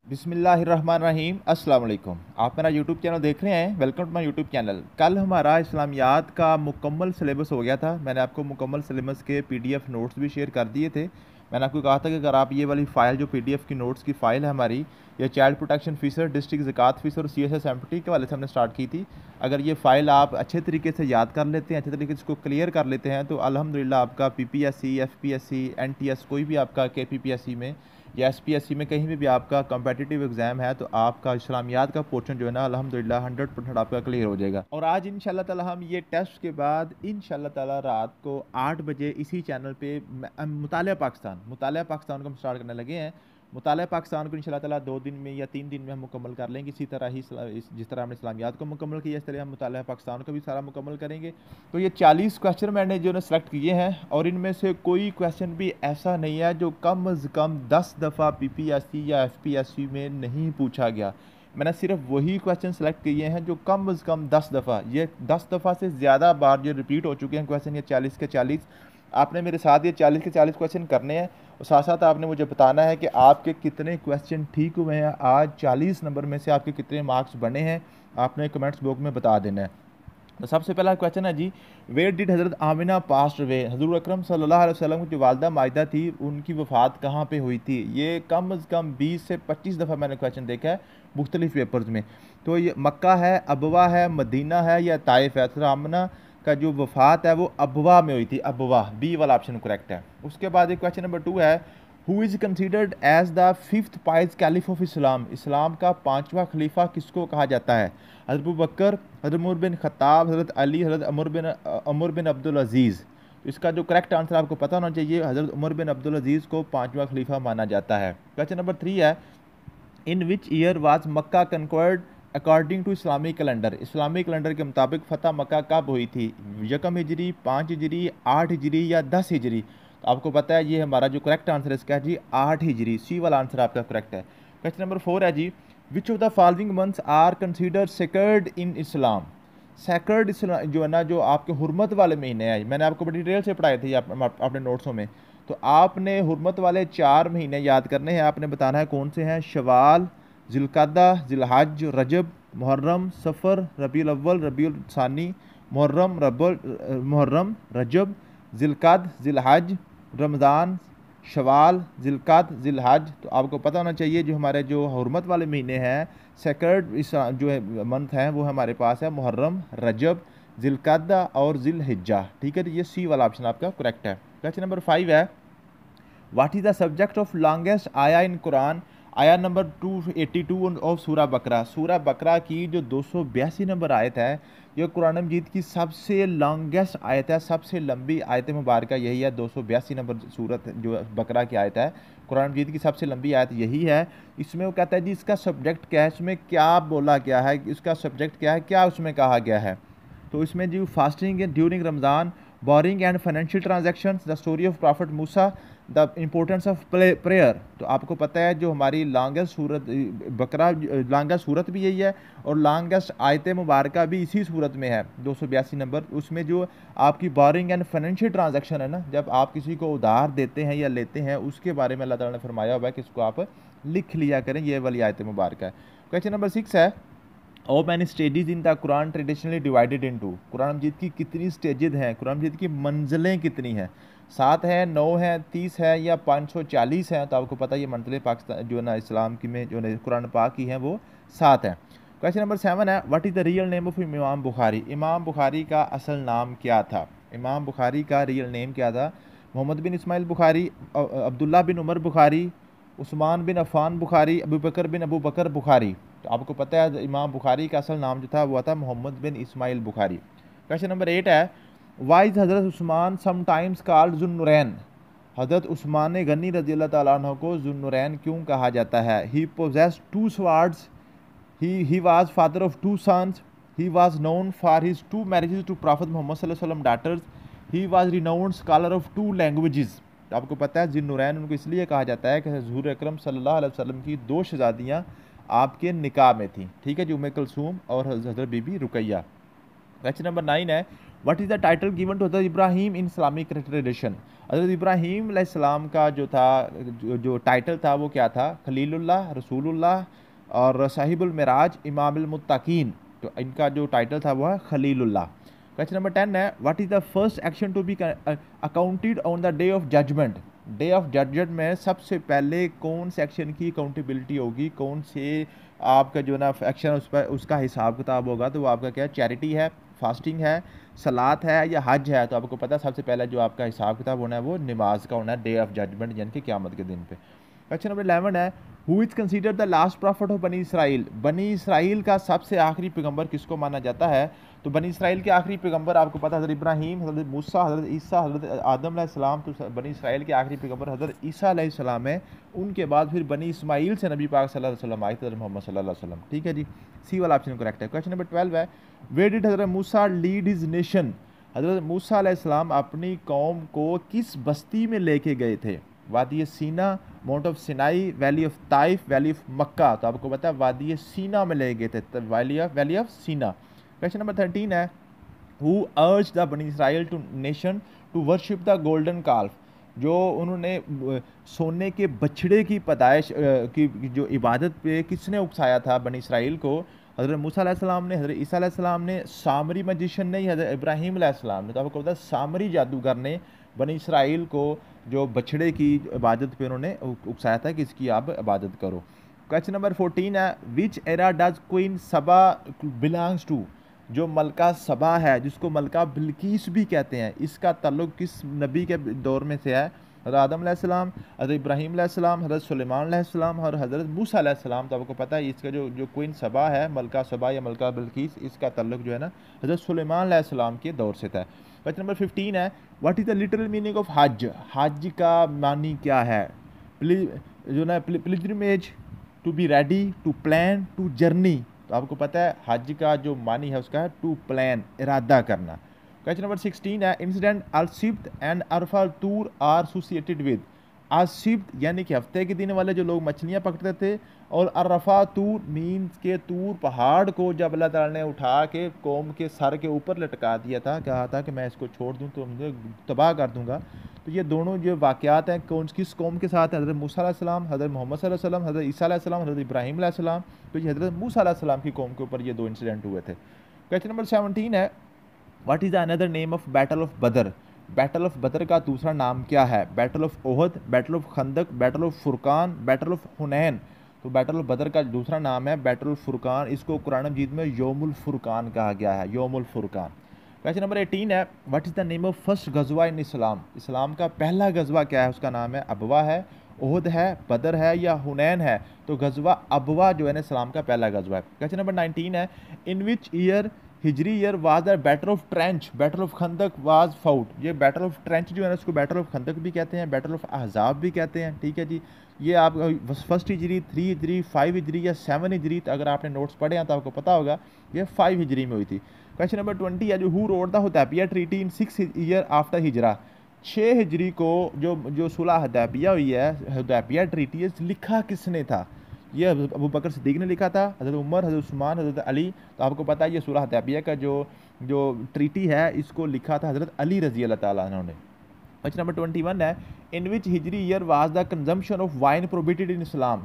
बिस्मिल्लाहिर्रहमानिर्रहीम अस्सलाम वालेकुम। आप मेरा यूट्यूब चैनल देख रहे हैं, welcome to my YouTube channel. कल हमारा इस्लामियात का मुकम्मल सिलेबस हो गया था। मैंने आपको मुकम्मल सिलेबस के पीडीएफ नोट्स भी शेयर कर दिए थे। मैंने आपको कहा था कि अगर आप ये वाली फ़ाइल जो पीडीएफ की नोट्स की फ़ाइल है हमारी, ये चाइल्ड प्रोटेक्शन ऑफिसर, डिस्ट्रिक्ट ज़कात ऑफिसर और सीएसएस एमपी के वाले से हमने स्टार्ट की थी। अगर ये फ़ाइल आप अच्छे तरीके से याद कर लेते हैं, अच्छे तरीके से इसको क्लियर कर लेते हैं, तो अल्हम्दुलिल्लाह आपका पीपीएससी, एफपीएससी, एनटीएस, कोई भी आपका केपीपीएससी में या एसपीएससी में कहीं भी आपका कम्पिटिटिव एग्जाम है, तो आपका इस्लामियात का पोर्शन जो है ना अल्हम्दुलिल्लाह 100% आपका क्लियर हो जाएगा। और आज इंशाल्लाह ताला हम ये टेस्ट के बाद इंशाल्लाह ताला रात को 8 बजे इसी चैनल पे मुतालिया पाकिस्तान को हम स्टार्ट करने लगे हैं। मुतालिया पाकिस्तान को इंशाल्लाह ताला 2 दिन में या 3 दिन में हम मुकम्मल कर लेंगे। इसी तरह ही जिस तरह हमने इस्लामियात को मुकम्मल किया, इस तरह हम मुतालिया पाकिस्तान को भी सारा मुकम्मल करेंगे। तो ये 40 क्वेश्चन मैंने जो है सेलेक्ट किए हैं, और इनमें से कोई क्वेश्चन भी ऐसा नहीं है जो कम अज़ कम 10 दफ़ा पीपीएससी या एफपीएससी में नहीं पूछा गया। मैंने सिर्फ वही क्वेश्चन सेलेक्ट किए हैं जो कम अज़ कम 10 दफ़ा, ये 10 दफ़ा से ज़्यादा बार जो रिपीट हो चुके हैं क्वेश्चन, ये 40 के 40। आपने मेरे साथ ये 40 के 40 क्वेश्चन करने हैं, और साथ साथ आपने मुझे बताना है कि आपके कितने क्वेश्चन ठीक हुए हैं। आज 40 नंबर में से आपके कितने मार्क्स बने हैं, आपने कमेंट्स बॉक्स में बता देना है। तो सबसे पहला क्वेश्चन है जी, वेयर डिड हज़रत आमिना पास्ट अवे? हज़ूर अकरम सल्लल्लाहु अलैहि वसल्लम की जो वालदा मायदा थी, उनकी वफ़ात कहाँ पे हुई थी? ये कम अज़ कम 20 से 25 दफ़ा मैंने क्वेश्चन देखा है मुख्तलिफ पेपर्स में। तो ये मक्का है, अबवा है, मदीना है या ताइफ है? हज़रत आमिना का जो वफ़ात है वो अबवा में हुई थी, अबवा, बी वाला ऑप्शन करेक्ट है। उसके बाद एक क्वेश्चन नंबर 2 है, who is considered as the 5th pious caliph of Islam? इस्लाम का 5वां खलीफा किसको कहा जाता है? हज़रत अबू बकर, हज़रत उमर बिन खत्ताब, हज़रत अली, हज़रत अमर बिन अब्दुल अज़ीज़। तो इसका जो करेक्ट आंसर आपको पता होना चाहिए, हज़रत उमर बिन अब्दुल अज़ीज़ को 5वां खलीफा माना जाता है। क्वेश्चन नंबर 3 है, in which year was Mecca conquered according to Islamic calendar? Islamic calendar के मुताबिक फ़तह मक्का कब हुई थी? यकम हिजरी, 5 हिजरी, 8 हिजरी या 10 हिजरी? तो आपको पता है ये हमारा जो करेक्ट आंसर है इसका जी 8 हिजरी, सी वाला आंसर आपका करेक्ट है। क्वेश्चन नंबर 4 है जी, which of the following months are considered sacred in Islam? Sacred इस्लाम जो है ना, जो आपके हुर्मत वाले महीने हैं, मैंने आपको बड़ी डिटेल से पढ़ाए थे अपने नोट्सों में। तो आपने हुर्मत वाले 4 महीने याद करने हैं। आपने बताना है कौन से हैं। शवाल, जिलकदा, जिलहज, रजब, मुहर्रम, सफ़र, रबीउल अव्वल, रबीउल सानी, मुहर्रम, रजब, जिलकद, जिलहज, रमज़ान, शवाल, जिलकद, जिलहज। तो आपको पता होना चाहिए जो हमारे जो हुर्मत वाले महीने हैं, सेक्रेड जो है मंथ हैं, वो हमारे पास है मुहर्रम, रजब, जिलकदा और जिलहिज्जा। ठीक है, तो ये सी वाला ऑप्शन आपका करेक्ट है। क्वेश्चन नंबर 5 है, what is the subject of longest आया इन कुरान? आया नंबर 282 ऑफ सूरा बकरा। सूरा बकरा की जो 282 नंबर आयत है, ये कुरान मजीद की सबसे लॉन्गेस्ट आयत है, सबसे लंबी आयत मुबारक यही है। 282 नंबर सूरत जो बकरा की आयत है, कुरान मजीद की सबसे लंबी आयत यही है। इसमें वो कहता है जी इसका सब्जेक्ट क्या है, इसमें क्या बोला गया है, इसका सब्जेक्ट क्या है, क्या उसमें कहा गया है? तो इसमें जो fasting during Ramzan, boring and financial transactions, the story of profit Musa, the importance of prayer. तो आपको पता है जो हमारी लॉन्गेस्ट सूरत बकरा, लॉन्गेस्ट सूरत भी यही है और लॉन्गेस्ट आयत मुबारक भी इसी सूरत में है 282 नंबर। उसमें जो आपकी बोरिंग एंड फाइनेंशियल ट्रांजैक्शन है ना, जब आप किसी को उधार देते हैं या लेते हैं, उसके बारे में अल्लाह ताला ने फरमाया हुआ है कि इसको आप लिख लिया करें, ये वाली आयत मुबारक है। क्वेश्चन नंबर 6 है, how many stages in the Quran traditionally divided into? कुरान मजीद की कितनी स्टेजेस हैं, कुरान मजीद की मंजिलें कितनी हैं? 7 है, 9 है, 30 है या 540 है? तो आपको पता है ये मंजिलें पाकिस्तान जो है ना इस्लाम की में जो है कुरान पाक की हैं वो 7 है। क्वेश्चन नंबर 7 है, what is the real name of इमाम बुखारी? इमाम बुखारी का असल नाम क्या था? इमाम बुखारी का रियल नेम क्या था? मोहम्मद बिन इस्माइल बुखारी, अब्दुल्ला बिन उमर बुखारी, उस्मान बिन अफ़ान बुखारी, अबू बकर बिन अबू बकर बुखारी? तो आपको पता है इमाम बुखारी का असल नाम जो था वो था मोहम्मद बिन इस्माइल बुखारी। क्वेश्चन नंबर 8 है, वाई इज़ हज़रत उस्मान समटाइम्स कॉल्ड ज़ुन्नुरैन? हज़रत उस्मान गनी रज़ी अल्लाह ताला अन्हु को ज़ुन्नुरैन क्यों कहा जाता है? He possessed 2 swords, he was father of 2 sons, he was known for his 2 marriages to prophet Muhammad सल्लल्लाहु अलैहि वसल्लम daughters, he was renowned scholar of 2 languages. तो आपको पता है ज़ुन्नुरैन उनको इसलिए कहा जाता है कि हज़ूर अकरम सल्लल्लाहु अलैहि वसल्लम की 2 शहज़ादियाँ आपके निकाह में थी। ठीक है जी, उम्मे कुलसूम और हज़रत बीबी रुकैया। क्वेश्चन नंबर 9 है, what is the title given to Hazrat Ibrahim in Islamic tradition. हज़रत इब्राहीम अलैहिस्सलाम का जो था जो टाइटल था वो क्या था? खलीलुल्लाह, रसूलुल्लाह और साहिबुल मिराज, इमामुल मुत्तकीन। तो इनका जो टाइटल था वो है खलीलुल्लाह। क्वेश्चन नंबर 10 है what is the first action to be accounted on the day of judgment. Day of judgment में सबसे पहले कौन से एक्शन की अकाउंटेबिलिटी होगी, कौन से आपका जो ना एक्शन उस पर उसका हिसाब किताब होगा? तो वो आपका क्या है? चैरिटी है, फास्टिंग है, सलात है या हज है? तो आपको पता है सबसे पहले जो आपका हिसाब किताब होना है वो नमाज का होना है डे ऑफ जजमेंट यानी कि क़यामत के दिन पे। क्वेश्चन नंबर 11 है who is considered the last profit of बनी इसराइल। बनी इसराइल का सबसे आखिरी पैगंबर किसको माना जाता है? तो बनी इसराइल के आखिरी पैगंबर आपको पता है हज़रत इब्राहीम, हज़रत मूसा, हज़रत ईसा, हज़रत आदम अलैहिस्सलाम। तो बनी इसराइल के आखिरी पैगंबर हज़रत ईसा अलैहिस्सलाम है। उनके बाद फिर बनी इस्माइल से नबी पाक सल्लल्लाहु अलैहि वसल्लम आए थे, मोहम्मद सल्लल्लाहु अलैहि वसल्लम। ठीक है जी, सी वाला ऑप्शन करेक्ट है। क्वेश्चन नंबर 12 है वेयर डिड हज़रत मूसा लीड हिज नेशन। हज़रत मूसा अलैहिस्सलाम अपनी कौम को किस बस्ती में लेके गए थे? वादी सीना, mount of Sinai, valley of Taif, valley of Mecca. तो आपको पता है वादी सीना में ले गए थे, तो valley of Sinai. Question number 13 है who urged the Bani Israel to nation to worship the golden calf. जो उन्होंने सोने के बछड़े की पैदाइश की जो इबादत पे किसने उकसाया था बनी इसराइल को? हज़रत मूसा अलैहिस्सलाम ने, हज़रत ईसा अलैहिस्सलाम ने, सामरी मजिशन ने, हज़रत इब्राहीम अलैहिस्सलाम ने। तो आपको पता है सामरी जादूगर ने बनी इसराइल को जो बछड़े की इबादत पे उन्होंने उकसाया था कि इसकी आप इबादत करो। क्वेश्चन नंबर 14 है which era does queen Saba belongs to. जो मलका सबा है जिसको मलका बिल्किस भी कहते हैं, इसका ताल्लुक किस नबी के दौर में से है? हज़रत आदम अलैहिस्सलाम, हज़रत इब्राहीम अलैहिस्सलाम, हज़रत सुलेमान अलैहिस्सलाम और हज़रत मूसा अलैहिस्सलाम। तो आपको पता है इसका जो क्वीन सबा है, मलका सबा या मलका बिल्किस, इसका ताल्लुक जो है ना हज़रत सुलेमान अलैहिस्सलाम के दौर से था। क्वेश्चन नंबर 15 है what is the literal meaning of हज। हज का मानी क्या है? जो ना pilgrimage, to be ready, to plan, to journey. तो आपको पता है हज का जो मानी है उसका है टू प्लान, इरादा करना। क्वेश्चन नंबर 16 है इंसिडेंट अल-सिब्त एंड अरफा तूर आर एसोसिएटेड विद। आज-सिब्त यानी कि हफ्ते के दिन वाले जो लोग मछलियाँ पकड़ते थे, और अरफा तूर मीन्स के तूर पहाड़ को जब अल्लाह ताला ने उठा के कौम के सर के ऊपर लटका दिया था, कहा था कि मैं इसको छोड़ दूँ तो मुझे तबाह कर दूँगा। तो ये दोनों जो वाक़यात हैं कौन किस कौम के साथ हैं? हज़रत मूसा अलैहिस्सलाम, हज़रत मोहम्मद सल्लल्लाहु अलैहि वसल्लम, हज़रत ईसा अलैहिस्सलाम, हज़रत इब्राहीम अलैहिस्सलाम। तो ये हज़रत मूसा अलैहिस्सलाम की कौम के ऊपर ये दो इंसिडेंट हुए थे। क्वेश्चन नंबर 17 है what is the another name of battle of Badr. Battle of Badr का दूसरा नाम क्या है? Battle of Uhud, battle of Khandaq, battle of Furqan, battle of Hunain. तो बैटल ऑफ बदर का दूसरा नाम है बैटल ऑफ फुरकान। इसको कुरान मजीद में यौमुल फुरकान कहा गया है, यौमुल फुरकान। क्वेश्चन नंबर 18 है what is the name of first गजवा इन इस्लाम। इस्लाम का पहला गजवा क्या है? उसका नाम है अबवा है, ओहद है, बदर है या हुनैन है? तो गजवा अबवा जो है ना इस्लाम का पहला गजवा है। क्वेश्चन नंबर 19 है इन विच ईयर हिजरी year was the battle of trench, battle of Khandaq was fought. ये बैटल ऑफ ट्रेंच जो है ना उसको बैटल ऑफ खंदक भी कहते हैं, बैटल ऑफ अहजाब भी कहते हैं। ठीक है जी, ये आप फर्स्ट हिजरी, 3 हिजरी, 5 हिजरी या 7 हिजरी, अगर आपने नोट्स पढ़े हैं तो आपको पता होगा ये 5 हिजरी में हुई थी। क्वेश्चन नंबर 20 है जो who rode the Hudaibiya treaty in 6 year after हिजरा। 6 हिजरी को जो सुलह हुदैबिया हुई है, हुदैबिया ट्रीटी है, लिखा किसने था? ये अबू बकर सिद्दीक ने लिखा था, हज़रत उमर, हज़रत उस्मान, हज़रत अली। तो आपको पता है ये सुलह हुदैबिया का जो ट्रीटी है इसको लिखा था हज़रत अली रज़ी अल्लाह ताला अन्हु ने। क्वेश्चन नंबर 21 है इन विच हिजरी year was the consumption of wine prohibited in Islam.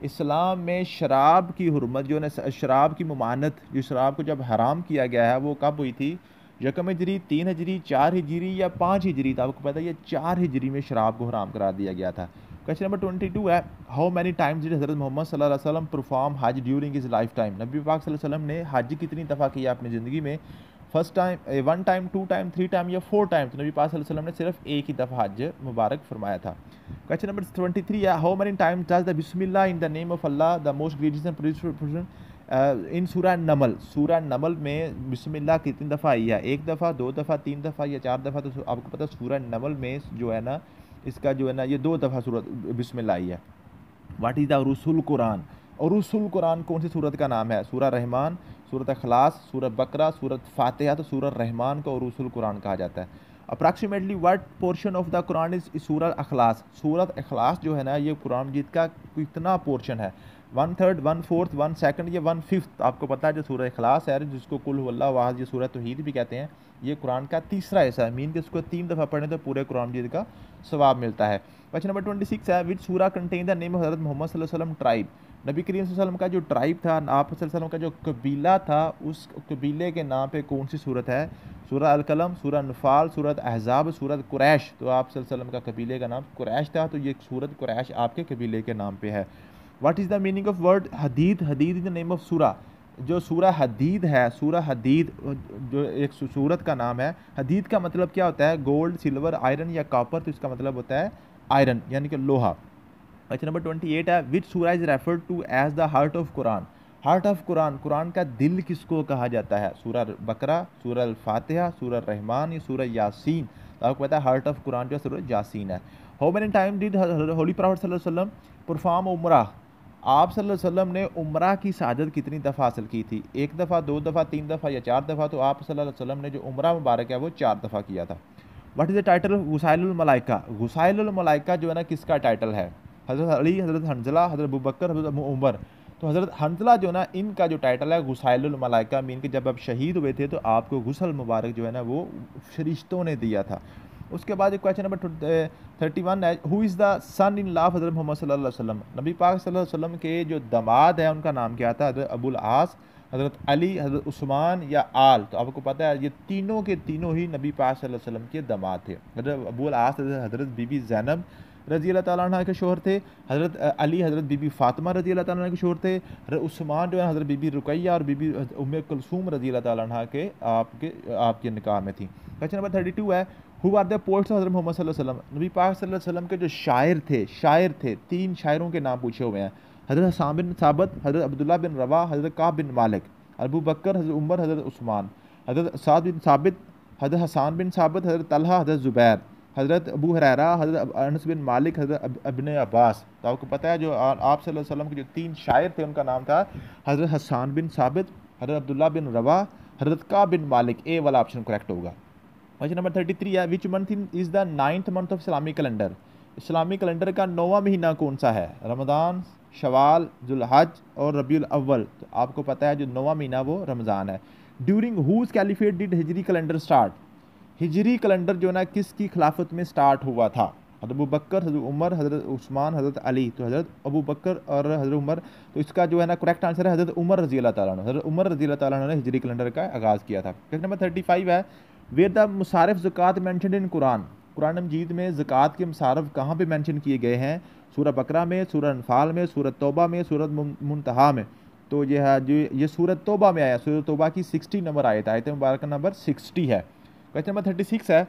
इस्लाम में शराब की हुर्मत जो है, शराब की ममानत, जो शराब को जब हराम किया गया है वो कब हुई थी? यकम हिजरी, 3 हिजरी, 4 हिजरी या 5 हिजरी? तो आपको पता है ये 4 हिजरी में शराब को हराम करार दिया गया था। क्वेश्चन नंबर 22 है how many times did Hazrat Mohammad सल्लल्लाहु अलैहि वसल्लम परफॉर्म हज ड्यूरिंग हिज लाइफ टाइम। नबी पाक सल्लल्लाहु अलैहि वसल्लम ने हज कितनी दफ़ा किया अपनी ज़िंदगी में? First time, 1 time, 2 time, 3 time या 4 टाइम? तो नबी पाक सल्लल्लाहु अलैहि वसल्लम ने सिर्फ एक ही दफ़ा हज मुबारक फरमाया था। क्वेश्चन नंबर 23 है how many times does the बिस्मिल्लाह in the name of Allah the most gracious and principal in सूरह नमल। सूरह नमल में बिस्मिल्लाह कितनी दफ़ा आई है? 1 दफ़ा, 2 दफ़ा, 3 दफ़ा या 4 दफ़ा? तो आपको पता है सूरह नमल में जो है ना इसका जो है ना ये 2 दफ़ा सूरत बिस्मिल्लाह आई है। व्हाट इज़ द उरूसुल कुरान। उरूसुल कुरान कौन सी सूरत का नाम है? सूरह रहमान, सूरत अखलास, सूरह बकरा, सूरत फातिहा। तो सूरह रहमान को उरूसुल कुरान कहा जाता है। Approximately what portion of the Quran is सूरह अखलास। सूरत अखलास जो है ना ये कुरान मजीद का कितना पोर्शन है? One third, one fourth, one second, ये वन फिफ्थ। आपको पता है जो सूरह इखलास है जिसको कुल हुवल्लाहु अहद, ये सूरह तौहीद भी कहते हैं, ये कुरान का तीसरा हिस्सा है। मीन कि इसको 3 दफ़ा पढ़ने तो पूरे कुरान मजीद का सवाब मिलता है। क्वेश्चन नंबर 26 है, विच सूरा contain the name of Hazrat Mohammad सल्लल्लाहु अलैहि वसल्लम ट्राइब। नबी करीम सल्लल्लाहु अलैहि वसल्लम का जो ट्राइब था, आप सल्लल्लाहु अलैहि वसल्लम का जो कबीला था, उस कबीले के नाम पे कौन सी सूरत है? सूरह अल-कलम, सूरह नफाल, सूरत अहज़ाब, सूरत कुरैश। तो आप सल्लल्लाहु अलैहि वसल्लम का कबीले का नाम कुरैश था, तो ये सूरत कुरैश आपके कबीले के नाम पे है। What is the meaning of word हदीद? हदीद इज द नेम ऑफ सूरा। जो सूरा हदीद है, सूरा हदीद जो एक सूरत का नाम है। हदीद का मतलब क्या होता है? गोल्ड, सिल्वर, आयरन या कॉपर, तो इसका मतलब होता है आयरन यानी कि लोहा। क्वेश्चन नंबर 28 है, विच सूरा is referred to as the heart of Quran. Heart of Quran, Quran का दिल किसको कहा जाता है? सूरा बकरा, सूरा अल फातिहा, सूरा रहमान या सूरा यासीन। तो आपको पता है हार्ट ऑफ कुरान जो सूरा यासीन है। How many time did Holi prophet सल्लल्लाहु अलैहि वसल्लम परफॉर्म उमरा। आप सल्लल्लाहु अलैहि वसल्लम ने उमरा की साजत कितनी दफ़ा हासिल की थी? 1 दफ़ा, 2 दफ़ा, 3 दफ़ा या 4 दफ़ा? तो आप सल्लल्लाहु अलैहि वसल्लम ने जो उमरा मुबारक है वो 4 दफ़ा किया था। What is the title of गुसाइलुल मलाइका। गुसाइलुल मलाइका जो है ना किसका टाइटल है? हज़रत अली, हज़रत हंज़ला, हज़रत अबू बकर, हज़रत उमर। तो हज़रत हंज़ला जो ना इनका जो टाइटल है गुसाइलुल मलाइका, मीन कि जब आप शहीद हुए थे तो आपको गुसल मुबारक जो है ना वो फरिश्तों ने दिया था। उसके बाद एक क्वेश्चन नंबर 31 है, who is the son in law Hazrat Mohammad सल्लल्लाहु अलैहि वसल्लम। नबी पाक सल्लल्लाहु अलैहि वसल्लम के जो दामाद है उनका नाम क्या था? हज़रत अबुल आस, हज़रत अली, हज़रत उस्मान या आल। तो आपको पता है ये तीनों के तीनों ही नबी पाक सल्लल्लाहु अलैहि वसल्लम के दामाद थे। हज़रत अबुल आस हज़रत बीबी ज़ैनब रज़ी अल्लाह ताला अन्हा के शोहर थे। हज़रत अली हज़रत बीबी फ़ातिमा रज़ी अल्लाह ताला अन्हा के शोहर थे। हज़रत उस्मान जो है हज़रत बीबी रुकैया और बीबी उम्मे कुलसूम रज़ी अल्लाह ताला अन्हा के आपके निकाह में थी। क्वेश्चन नंबर 32 है, who are the poets of Hazrat Mohammad सल्लल्लाहु अलैहि वसल्लम। नबी पाक सल्लल्लाहु अलैहि वसल्लम के जो शायर थे 3 शायरों के नाम पूछे हुए हैं। हज़रत हसन बिन साबित, हज़रत अब्दुल्लाह बिन रवा, हज़रत काब बिन मालिक, अबू बकर, हज़रत उमर, हज़रत उस्मान। हज़रत साद बिन साबित, हज़रत हसन बिन साबित, हज़रत तलहा, हज़रत ज़ुबैर, हज़रत अबू हुरैरा, हज़रत अनस बिन मालिक, हज़रत इब्न अब्बास। तो आपको पता है जो आप सल्लल्लाहु अलैहि वसल्लम के जो 3 शायर थे उनका नाम था हज़रत हसन बिन साबित, हज़रत अब्दुल्लाह बिन रवा, हज़रत काब बिन मालिक। ए वाला ऑप्शन करेक्ट होगा। क्वेश्चन नंबर 33 है, which month is the 9th month of Islamic calendar. Islami calendar का 9वां महीना कौन सा है? रमज़ान, शवाल, जुल्हज और रबीउल अव्वल। तो आपको पता है जो 9वां महीना वो रमज़ान है। During whose caliphate did Hijri calendar start. Hijri calendar जो ना किसकी खिलाफत में स्टार्ट हुआ था? हज़रत अबू बकर, हज़रत उमर, हज़रत उस्मान, हज़रत अली। तो हज़रत अबू बकर और हज़रत उमर, तो इसका जो है ना करेक्ट आंसर है हज़रत उमर रज़ी अल्लाह ताला अन्हु। हज़रत उमर रज़ी अल्लाह ताला अन्हु ने हिजरी कैलेंडर का आगाज़ किया था। क्वेश्चन नंबर 35 है, वेयर द मुसारिफ ज़कात मेंशनड इन कुरान। कुरान मजीद में ज़कात के मुसारिफ कहाँ पे मेंशन किए गए हैं? सूरह बकरा में, सूरह अनफाल में, सूरह तौबा में, सूरह मुंतहा में। तो ये है जो ये सूरह तौबा में आया। सूरह तौबा की 60 नंबर आयत मुबारक नंबर 60 है। क्वेश्चन नंबर 36 है,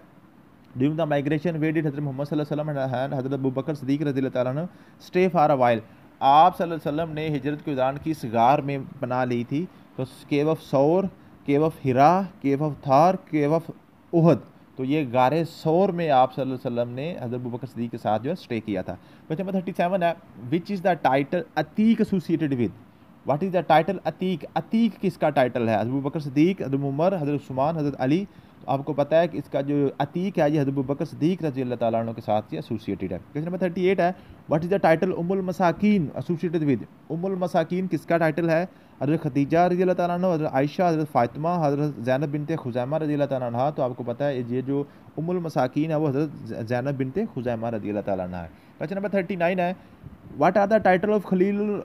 during the migration where did Hazrat Mohammad सल्लल्लाहु अलैहि वसल्लम एंड हज़रत अबू बकर सिद्दीक़ रज़ियल्लाहु ताला अन्हु स्टे फॉर अ व्हाइल। आप सल्लल्लाहु अलैहि वसल्लम ने हिजरत के दौरान किस गार में पनाह ली थी? तो cave of Thawr, cave of Hira, cave of Thar, cave of Uhud. तो ये गारे सौर में आप सल्लल्लाहु अलैहि वसल्लम ने हज़रत अबू बकर सिद्दीक़ के साथ जो है स्टे किया था। क्वेश्चन नंबर 37 है, which is the title Atiq associated with. What is the title Atiq. Atiq किसका टाइटल है? हज़रत अबू बकर सिद्दीक़, हज़रत उमर, हज़रत उस्मान, हज़रत अली। तो आपको पता है कि इसका जो अतीक है ये हज़रत अबू बकर सिद्दीक़ रज़ी अल्लाह ताला अन्हु के साथ ये एसोसिएटेड है। क्वेश्चन नंबर 38 है, व्हाट इज़ द टाइटल उम्मुल मसाकीन एसोसिएटेड विद। उम्मुल मसाकीन किसका टाइटल है? हज़रत खदीजा रज़ी अल्लाह ताला अन्हा, हज़रत आयशा, हज़रत फ़ातिमा, हज़रत ज़ैनब बिनते खुज़ैमा रज़ी अल्लाह ताला अन्हा। तो आपको पता है ये जो उम्मुल मसाकीन है वो हज़रत ज़ैनब बिनते खुज़ैमा रज़ी अल्लाह ताला अन्हा है। क्वेश्चन नंबर 39 है, what are the title of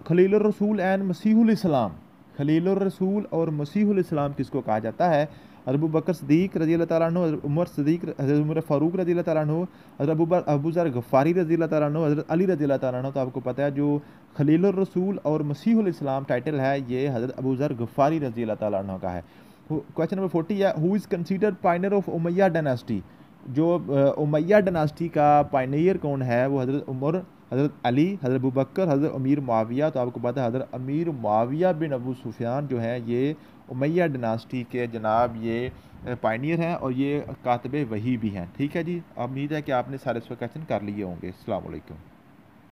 खलीलुर रसूल एंड मसीहुल इस्लाम। खलीलुर रसूल और मसीहुल इस्लाम किसको कहा जाता है? हज़रत अबू बकर सिद्दीक़ रज़ी अल्लाह ताला अन्हु, हज़रत उमर सिद्दीक़, हज़रत उमर फ़ारूक रज़ी अल्लाह ताला अन्हु, हज़रत अबू ज़र गफ़ारी रज़ी अल्लाह ताला अन्हु, हज़रत अली रज़ी अल्लाह ताला अन्हु। तो आपको पता है जो खलीलुर रसूल और मसीहुल इस्लाम टाइटल है ये हज़रत अबू ज़र गफ़ारी रज़ी अल्लाह ताला अन्हु का है। क्वेश्चन नंबर 40 है, who is considered Pioneer of Umayya dynasty. जो उमैया डायनास्टी का पायनियर कौन है? वो हज़रत उमर, हज़रत अली, हज़रत अबू बकर, हज़रत अमीर मुआविया। तो आपको पता है हज़रत अमीर मुआविया बिन अबू सुफियान जो है ये उमैया डायनास्टी के जनाब ये पायनियर हैं और ये कातिब वही भी हैं। ठीक है जी, उम्मीद है कि आपने सारे क्वेश्चन कर लिए होंगे। अस्सलाम वालेकुम।